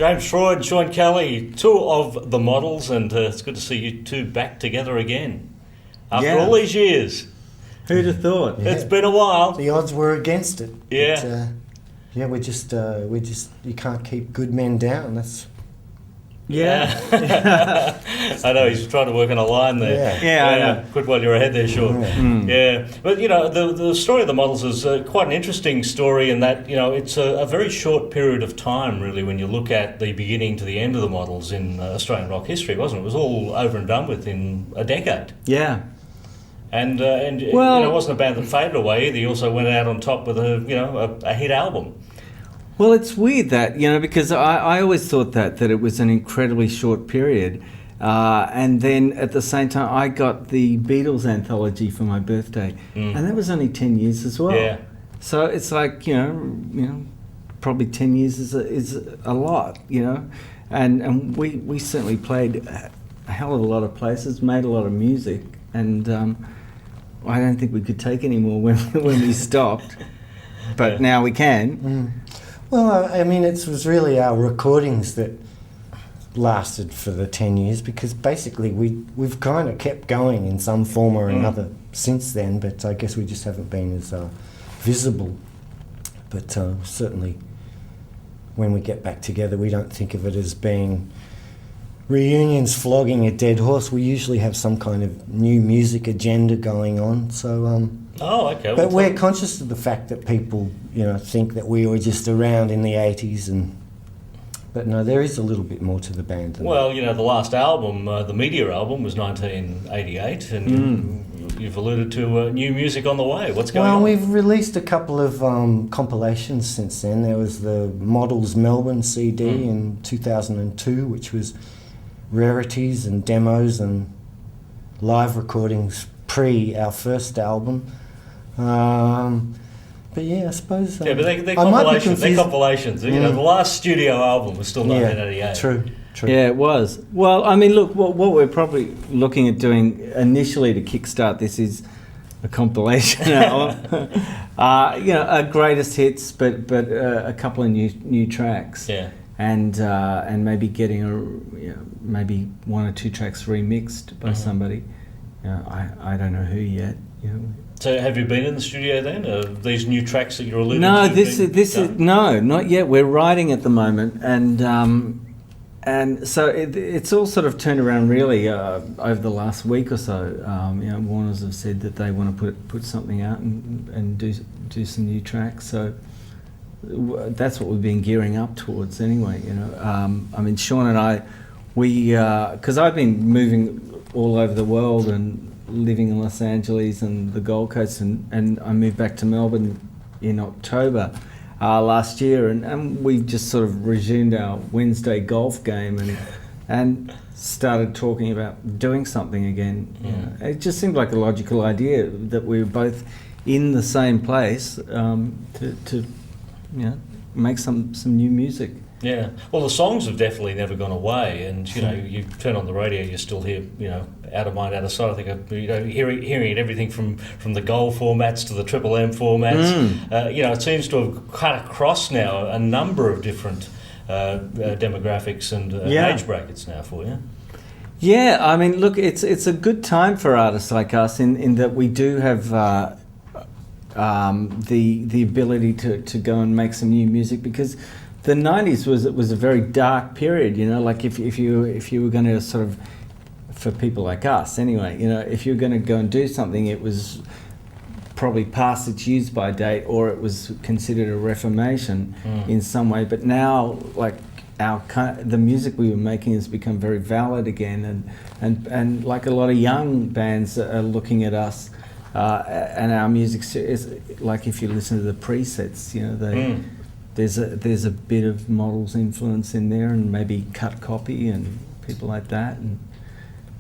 James Freud and Sean Kelly, two of the models, and it's good to see you two back together again after all these years. Who'd have thought? Yeah. It's been a while. The odds were against it. Yeah. But, we just you can't keep good men down. That's. Yeah. I know, he's trying to work on a line there. Yeah, I know. Good while you're ahead there, Sean. Yeah. But, the story of the models is quite an interesting story in that, it's a very short period of time, really, when you look at the beginning to the end of the models in Australian rock history, wasn't it? It was all over and done with in a decade. Yeah. And it wasn't a band that faded away either. He also went out on top with a hit album. Well, it's weird that, because I always thought that it was an incredibly short period. And then at the same time, I got the Beatles anthology for my birthday. And that was only 10 years as well. Yeah. So it's like, probably 10 years is a lot, And we certainly played a hell of a lot of places, made a lot of music. And I don't think we could take any more when we stopped. But now we can. Well, I mean, it was really our recordings that lasted for the 10 years because basically we've kind of kept going in some form or another since then, but I guess we just haven't been as visible. But certainly when we get back together, we don't think of it as being reunions flogging a dead horse. We usually have some kind of new music agenda going on. So, okay. But we're conscious of the fact that people, think that we were just around in the 80s, but no, there is a little bit more to the band than that. The last album, the Media album, was 1988, and you've alluded to new music on the way. What's going on? Well, we've released a couple of compilations since then. There was the Models Melbourne CD in 2002, which was rarities and demos and live recordings pre our first album. But yeah, I suppose. But they're compilations. They're compilations. The last studio album was still 1988. True. Yeah, it was. Well, I mean, look, what we're probably looking at doing initially to kickstart this is a compilation album. A greatest hits, but a couple of new tracks. Yeah. And maybe getting maybe one or two tracks remixed by somebody. I don't know who yet. So have you been in the studio then? These new tracks that you're alluding to? No, this is not yet. We're writing at the moment, and so it's all sort of turned around really over the last week or so. Warners have said that they want to put something out and do some new tracks. So that's what we've been gearing up towards anyway. I mean, Sean and I, because I've been moving all over the world and living in Los Angeles and the Gold Coast, and I moved back to Melbourne in October last year, and we just sort of resumed our Wednesday golf game and started talking about doing something again. It just seemed like a logical idea that we were both in the same place to make some new music. Yeah, well, the songs have definitely never gone away, and you turn on the radio, you still hear Out of Mind, Out of Sight. I think hearing it, everything from the gold formats to the Triple M formats. It seems to have cut across now a number of different demographics and age brackets now for you. Yeah, I mean, look, it's a good time for artists like us in that we do have the ability to go and make some new music, because the 90s was a very dark period, like if you were going to sort of, for people like us anyway, if you were going to go and do something, it was probably past its use by date, or it was considered a reformation in some way. But now, like, the music we were making has become very valid again, and like a lot of young bands are looking at us, and our music is like, if you listen to the presets, there's a bit of Models influence in there, and maybe Cut Copy and people like that,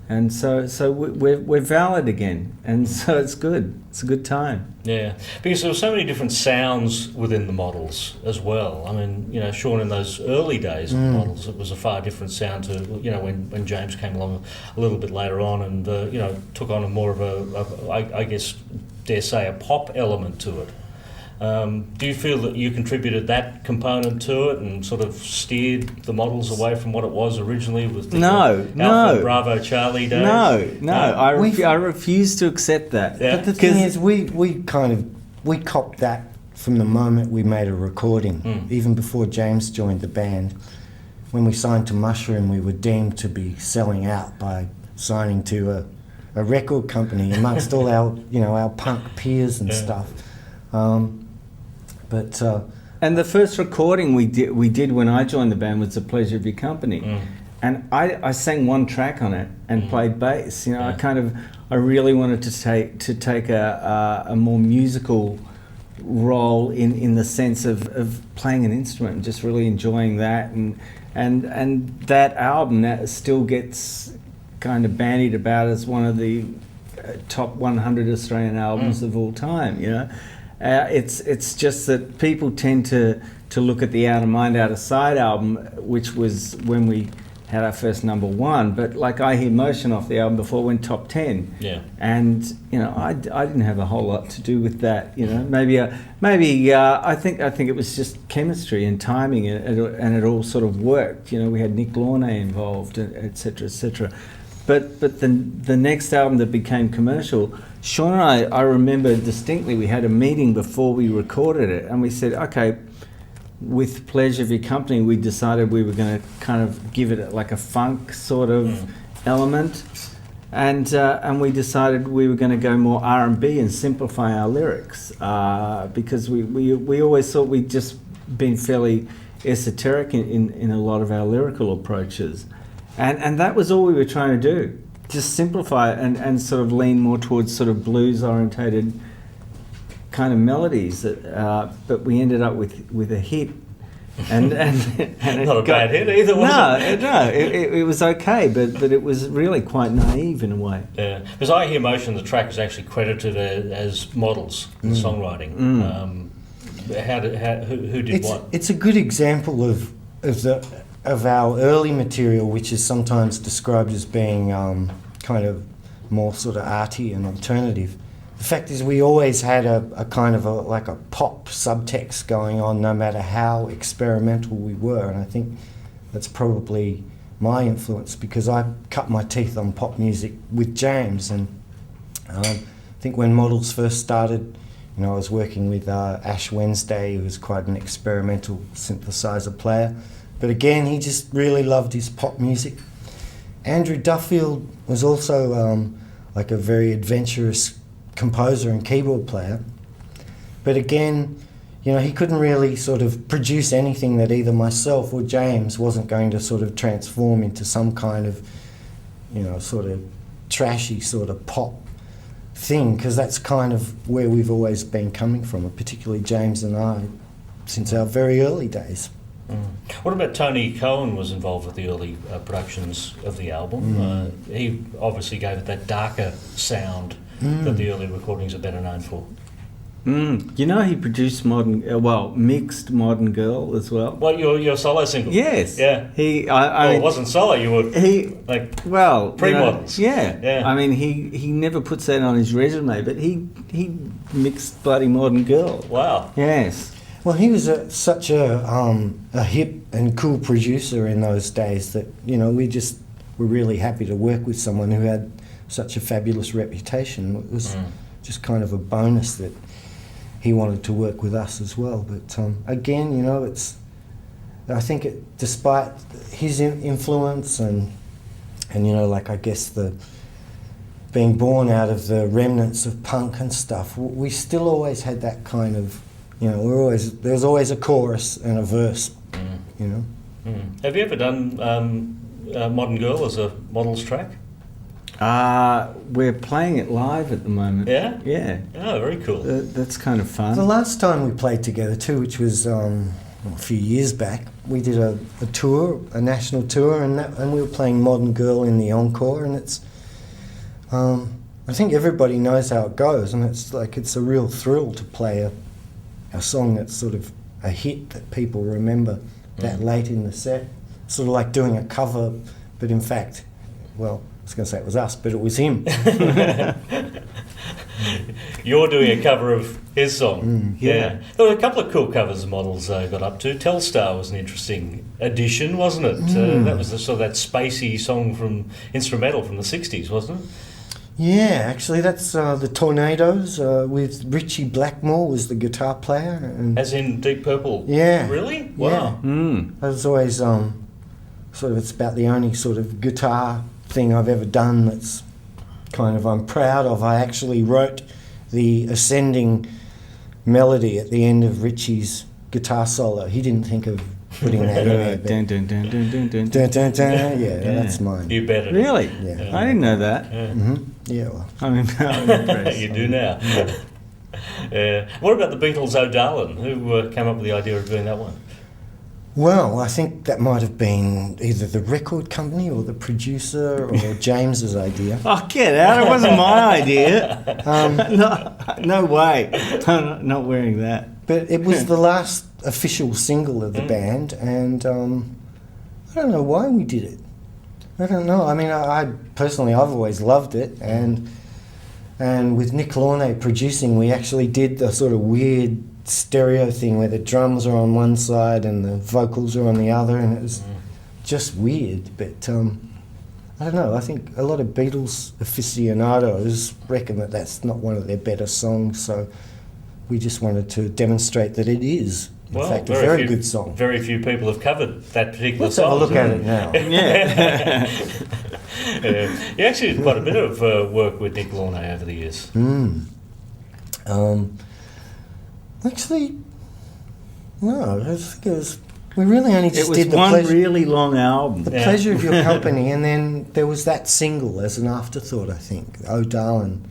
and so we're valid again, and so it's good. It's a good time. Yeah, because there were so many different sounds within the Models as well. I mean, Sean, in those early days of the Models, it was a far different sound to when James came along a little bit later on, and took on a more of I guess, dare say, a pop element to it. Do you feel that you contributed that component to it and sort of steered the Models away from what it was originally with the Alpha Bravo Charlie days? No. I refuse to accept that. Yeah. But the thing is, we copped that from the moment we made a recording, even before James joined the band. When we signed to Mushroom, we were deemed to be selling out by signing to a record company amongst all our punk peers and stuff. And the first recording we did when I joined the band was The Pleasure of Your Company, and I sang one track on it and played bass. You know, I really wanted to take a more musical role in the sense of playing an instrument and just really enjoying that, and that album that still gets kind of bandied about as one of the top 100 Australian albums of all time. You know. It's just that people tend to look at the Out of Mind, Out of Sight album, which was when we had our first number one. But like I Hear Motion off the album before it went top 10. Yeah. And you know, I didn't have a whole lot to do with that. You know, maybe I think it was just chemistry and timing, and it all sort of worked. You know, we had Nick Launay involved, etc., etc. But the next album that became commercial, Sean and I remember distinctly, we had a meeting before we recorded it, and we said, okay, with Pleasure of Your Company, we decided we were going to kind of give it like a funk sort of element, and we decided we were going to go more R&B and simplify our lyrics, because we always thought we'd just been fairly esoteric in a lot of our lyrical approaches. And that was all we were trying to do, just simplify it and sort of lean more towards sort of blues-orientated kind of melodies. But we ended up with a hit, and not a bad hit either, was it? No, it was okay, but it was really quite naive in a way. Yeah, because I Hear Motion, the track is actually credited as Models, the songwriting. Who did what? It's a good example of our early material, which is sometimes described as being kind of more sort of arty and alternative. The fact is, we always had a kind of like a pop subtext going on, no matter how experimental we were. And I think that's probably my influence, because I cut my teeth on pop music with James. And I think when Models first started, you know, I was working with Ash Wednesday, who was quite an experimental synthesizer player. But again, he just really loved his pop music. Andrew Duffield was also like a very adventurous composer and keyboard player. But again, you know, he couldn't really sort of produce anything that either myself or James wasn't going to sort of transform into some kind of, you know, sort of trashy sort of pop thing, because that's kind of where we've always been coming from, particularly James and I, since our very early days. What about Tony Cohen was involved with the early productions of the album? He obviously gave it that darker sound that the early recordings are better known for. You know, he produced mixed Modern Girl as well. Well, your solo single. Yes. Yeah. It wasn't solo. You were pre-Models. Yeah. I mean, he never puts that on his resume, but he mixed bloody Modern Girl. Wow. Yes. Well, he was such a hip and cool producer in those days that, you know, we just were really happy to work with someone who had such a fabulous reputation. It was just kind of a bonus that he wanted to work with us as well. But again, you know, I think despite his influence and you know, like I guess the being born out of the remnants of punk and stuff, we still always had that kind of, you know, there's always a chorus and a verse, you know. Have you ever done Modern Girl as a Models track? We're playing it live at the moment. Yeah? Yeah. Oh, very cool. That's kind of fun. The last time we played together too, which was a few years back, we did a tour, a national tour, and we were playing Modern Girl in the encore, and it's I think everybody knows how it goes, and it's a real thrill to play a song that's sort of a hit that people remember that late in the set. Sort of like doing a cover, but in fact, well, I was going to say it was us, but it was him. You're doing a cover of his song. yeah. There were a couple of cool covers Models got up to. Telstar was an interesting addition, wasn't it? That was sort of that spacey song instrumental from the 60s, wasn't it? Yeah, actually, that's the Tornadoes with Richie Blackmore was the guitar player. And As in Deep Purple? Yeah. Really? Yeah. Wow. That was always sort of, it's about the only sort of guitar thing I've ever done that's kind of I'm proud of. I actually wrote the ascending melody at the end of Richie's guitar solo. He didn't think of putting that in there. But Dun, dun, dun, dun, dun, dun, dun, dun, dun, Yeah. that's mine. You better. Really? Yeah. I didn't know that. Yeah, well. I'm impressed. You do now. What about the Beatles' O'Darlin? Who came up with the idea of doing that one? Well, I think that might have been either the record company or the producer or James's idea. Oh, get out. It wasn't my idea. No way. I'm not wearing that. But it was the last official single of the band, and I don't know why we did it. I don't know. I mean, I personally, I've always loved it, and with Nick Launay producing, we actually did the sort of weird stereo thing where the drums are on one side and the vocals are on the other, and it was just weird. But I don't know. I think a lot of Beatles aficionados reckon that that's not one of their better songs, so we just wanted to demonstrate that it is, in fact, a very good song. Very few people have covered that particular Let's song. have a look at it now. Yeah. You actually did quite a bit of work with Nick Launay over the years. Actually, no. I think it was. We really only It just was did the one pleasure, really long album. the pleasure of your company, and then there was that single as an afterthought. I think, "Oh Darlin'."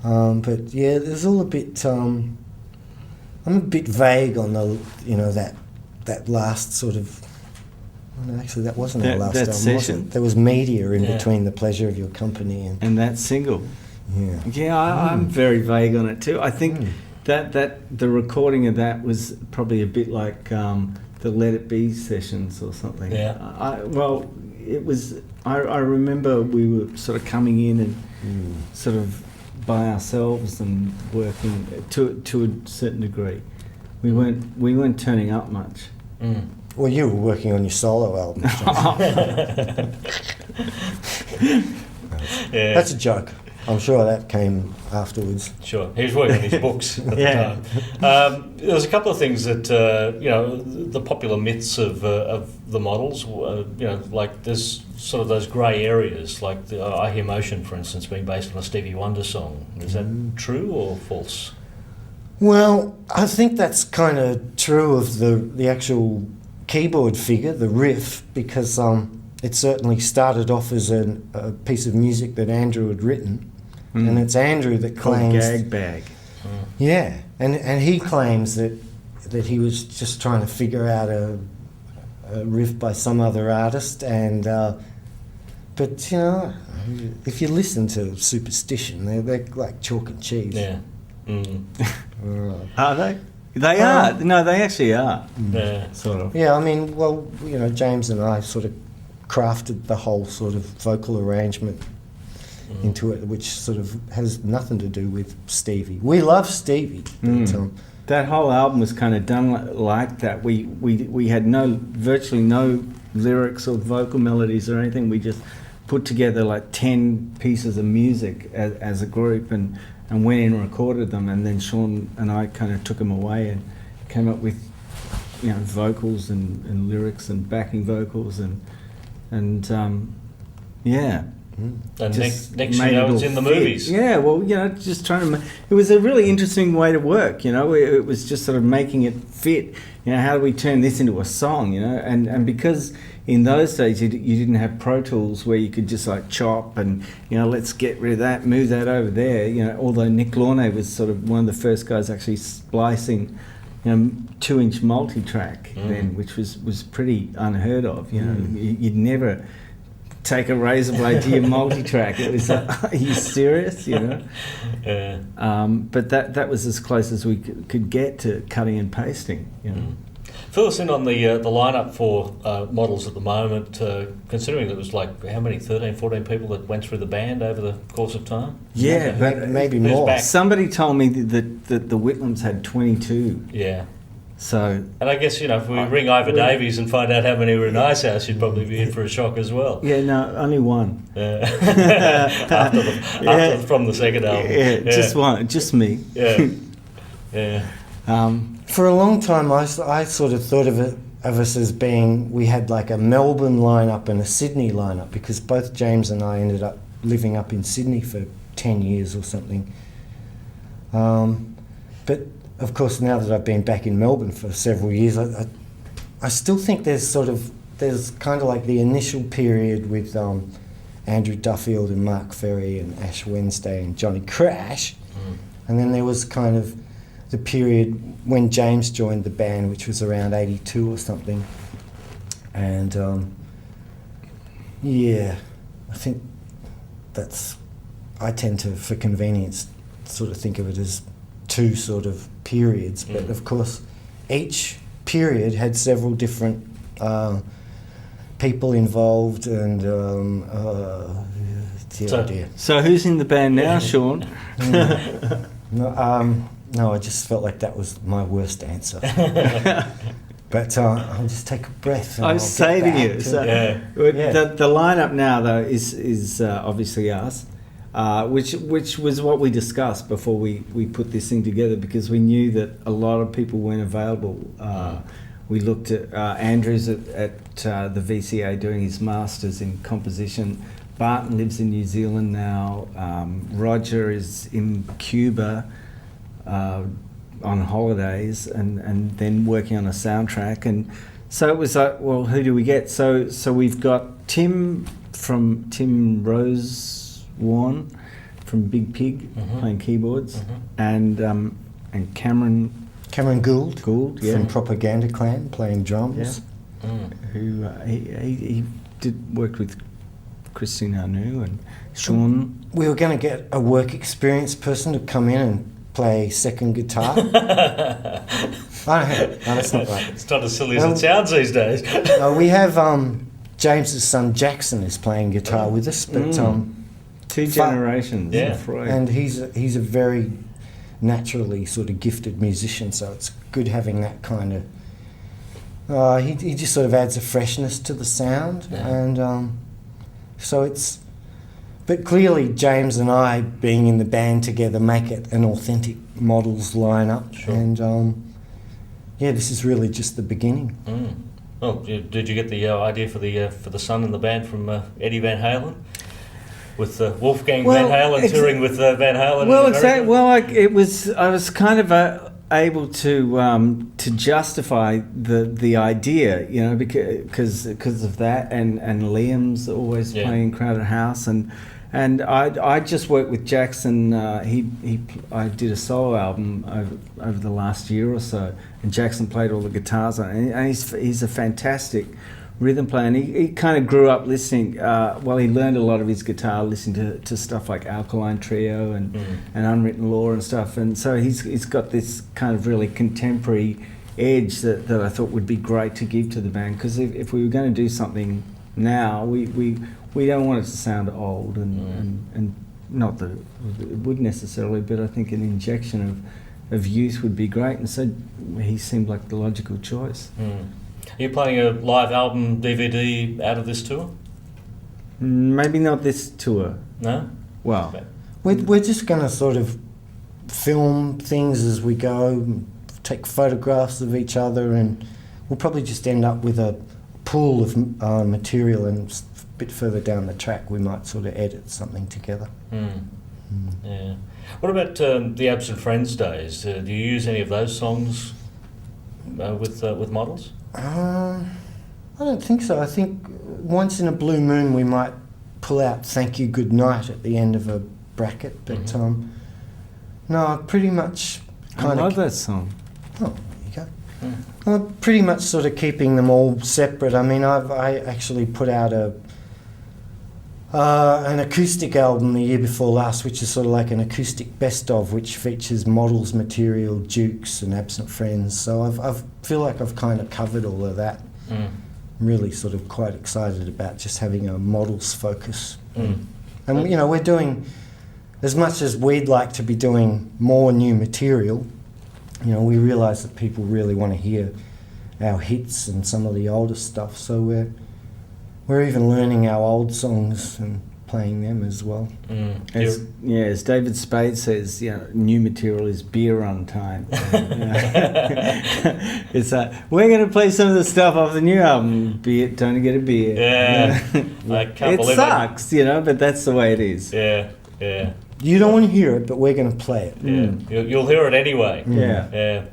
But yeah, there's all a bit. I'm a bit vague on that last sort of. Well, no, actually, that wasn't our last that album, was session? it? There was media in between the pleasure of your company and And that single. yeah. Yeah, I'm very vague on it too. I think that the recording of that was probably a bit like the Let It Be sessions or something. Yeah. It was. I remember we were sort of coming in and sort of by ourselves and working to a certain degree. We weren't turning up much. Well, you were working on your solo album. Yeah. That's a joke. I'm sure that came afterwards. Sure, he was working on his books at the time. There's a couple of things that the popular myths of the Models. Like there's sort of those grey areas, like the I Hear Motion, for instance, being based on a Stevie Wonder song. Is that true or false? Well, I think that's kind of true of the actual keyboard figure, the riff, because it certainly started off as a piece of music that Andrew had written, and it's Andrew that claims Gag Bag. Yeah, and he claims that he was just trying to figure out a riff by some other artist, and but if you listen to Superstition, they're like chalk and cheese. Yeah. Are they? They are. No, they actually are. Yeah. Sort of. Yeah, I mean, well, James and I sort of crafted the whole sort of vocal arrangement into it, which sort of has nothing to do with Stevie. We love Stevie, but That whole album was kind of done like that. We had virtually no lyrics or vocal melodies or anything. We just put together like 10 pieces of music as a group and went in and recorded them, and then Sean and I kind of took them away and came up with vocals and lyrics and backing vocals and yeah. And Just next made it it's all in the fit. movies. Yeah, well, just trying to. It was a really interesting way to work. It was just sort of making it fit. How do we turn this into a song? And because in those days you didn't have Pro Tools where you could just like chop and let's get rid of that, move that over there. Although Nick Launay was sort of one of the first guys actually splicing 2-inch multi-track then, which was pretty unheard of. You'd never take a razor blade to your multi-track. It was are you serious? Yeah. But that was as close as we could get to cutting and pasting. Fill us in on the lineup for Models at the moment, considering there was like, how many, 13, 14 people that went through the band over the course of time? Yeah, but maybe who's more. back? somebody told me that the Whitlams had 22. Yeah. So And I guess, if we ring Ivor Davies and find out how many were in Ice House, you'd probably be in for a shock as well. yeah, no, only one. From the second album. Yeah, just one, just me. Yeah. Yeah. For a long time, I sort of thought of us as being, we had like a Melbourne lineup and a Sydney lineup, because both James and I ended up living up in Sydney for 10 years or something. But of course, now that I've been back in Melbourne for several years, I still think there's kind of like the initial period with Andrew Duffield and Mark Ferry and Ash Wednesday and Johnny Crash, and then there was kind of the period when James joined the band, which was around 82 or something. And I think I tend to, for convenience, sort of think of it as two sort of periods, but of course each period had several different people involved, and So who's in the band now, Sean? No, I just felt like that was my worst answer. But I'll just take a breath. And I was saving you. The lineup now, though, is obviously us, which was what we discussed before we put this thing together, because we knew that a lot of people weren't available. We looked at Andrew's at the VCA doing his masters in composition. Barton lives in New Zealand now. Roger is in Cuba on holidays, and then working on a soundtrack. And so it was like, well, who do we get? So we've got Tim Rosewarne from Big Pig playing keyboards, and Cameron Gould from Propaganda Clan playing drums. Who he worked with Christine Arnoux and Sean. We were going to get a work experience person to come in and play second guitar. No, that's not right. It's not as silly as it sounds these days. We have James's son Jackson is playing guitar with us, but two generations. Yeah. Freud. and he's a very naturally sort of gifted musician, so it's good having that kind of. He just sort of adds a freshness to the sound, and so it's. But clearly, James and I, being in the band together, make it an authentic Models lineup. Sure. And this is really just the beginning. Well, did you get the idea for the son in the band from Eddie Van Halen, with Wolfgang Van Halen touring with Van Halen? Well, exactly. Well, I was kind of able to justify the idea, because of that, and Liam's always playing Crowded House, and I just worked with Jackson. I did a solo album over the last year or so, and Jackson played all the guitars on it, and he's a fantastic rhythm player. And he kind of grew up listening. He learned a lot of his guitar listening to stuff like Alkaline Trio and Unwritten Law and stuff. And so he's got this kind of really contemporary edge that I thought would be great to give to the band, because if we were going to do something now, we don't want it to sound old, and not that it would necessarily, but I think an injection of youth would be great, and so he seemed like the logical choice. Are you planning a live album DVD out of this tour? Maybe not this tour. No? Well, We're just going to sort of film things as we go, take photographs of each other, and we'll probably just end up with a pool of material, and a bit further down the track we might sort of edit something together. Yeah. What about the Absent Friends days? Do you use any of those songs with Models? I don't think so. I think once in a blue moon we might pull out "Thank You, Good Night" at the end of a bracket, but no, pretty much. I love that song. Oh, there you go. I'm pretty much sort of keeping them all separate. I mean, I actually put out An acoustic album the year before last, which is sort of like an acoustic best of, which features Models material, Dukes and Absent Friends. So I feel like I've kind of covered all of that. I'm really sort of quite excited about just having a Models focus. And you know, we're doing, as much as we'd like to be doing more new material, you know, we realise that people really want to hear our hits and some of the older stuff. So we're even learning our old songs and playing them as well. As David Spade says, you know, new material is beer on time. It's we're going to play some of the stuff off the new album. Time to get a beer. Yeah, I can't it believe sucks, you know, but that's the way it is. Yeah. You don't want to hear it, but we're going to play it. Yeah, you'll hear it anyway. Yeah.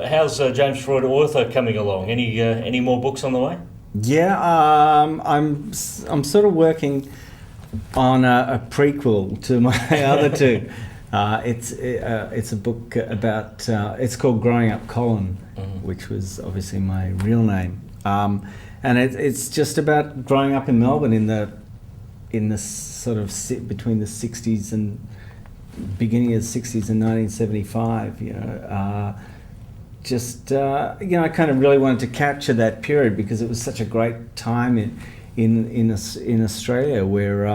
How's James Freud author coming along? Any more books on the way? Yeah, I'm sort of working on a prequel to my other two. It's a book about it's called Growing Up Colin, which was obviously my real name, and it's just about growing up in Melbourne in the sort of between the 60s and beginning of the 60s and 1975. You know. I kind of really wanted to capture that period because it was such a great time in Australia where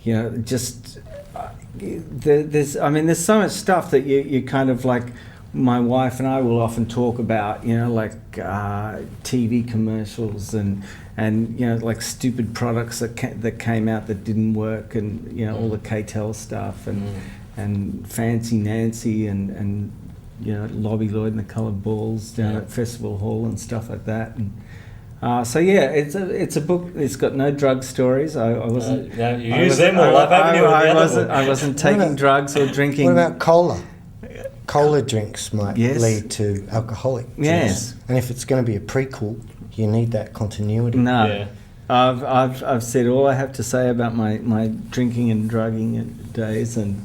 you know, just there's so much stuff that you kind of like. My wife and I will often talk about, you know, like TV commercials and you know, like stupid products that came out that didn't work, and you know, all the K-Tel stuff and Fancy Nancy and you know, Lobby Lloyd and the Coloured Balls down at Festival Hall and stuff like that. And so yeah, it's a book. It's got no drug stories. I wasn't. No, you use them all up, haven't you? I wasn't taking drugs or drinking. What about cola? Cola drinks might Yes. lead to alcoholic drinks. Yes. And if it's going to be a prequel, you need that continuity. No. Yeah. I've said all I have to say about my drinking and drugging days, and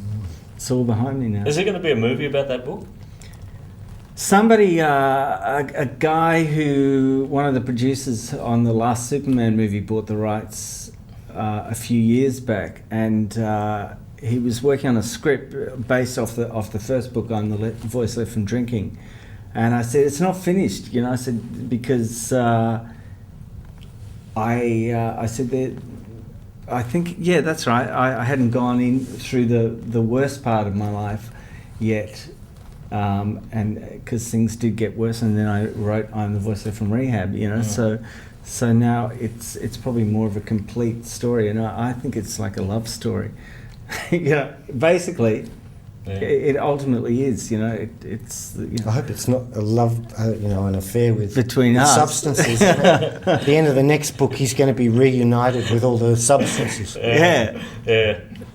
it's all behind me now. Is there going to be a movie about that book? Somebody, a guy one of the producers on the last Superman movie bought the rights a few years back, and he was working on a script based off the first book on the voice left from drinking, and I said it's not finished, you know. I said because I said that I think that's right. I hadn't gone in through the worst part of my life yet. And because things did get worse, and then I wrote I'm the voice left from rehab, you know. So now it's probably more of a complete story, and I think it's like a love story. You know, basically, it ultimately is. You know, it's. You know, I hope it's not a love, you know, an affair with us. Substances. At the end of the next book, he's going to be reunited with all the substances. Yeah.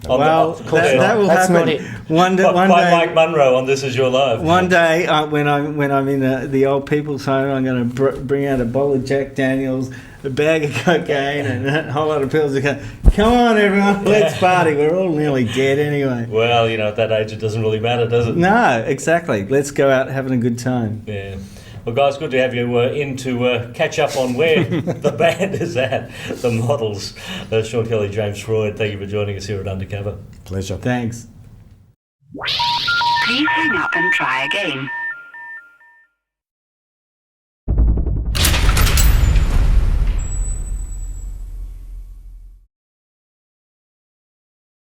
Well, that will That's happen. not it. One day, Mike Munro on This Is Your Life. One day, when I'm in the old people's home, I'm going to bring out a bowl of Jack Daniels, a bag of cocaine, and a whole lot of pills. And go, come on, everyone, let's party. We're all nearly dead anyway. Well, you know, at that age, it doesn't really matter, does it? No, exactly. Let's go out having a good time. Yeah. Well, guys, good to have you in to catch up on where the band is at, the Models. Sean Kelly, James Freud, thank you for joining us here at Undercover. Pleasure. Thanks. Please hang up and try again.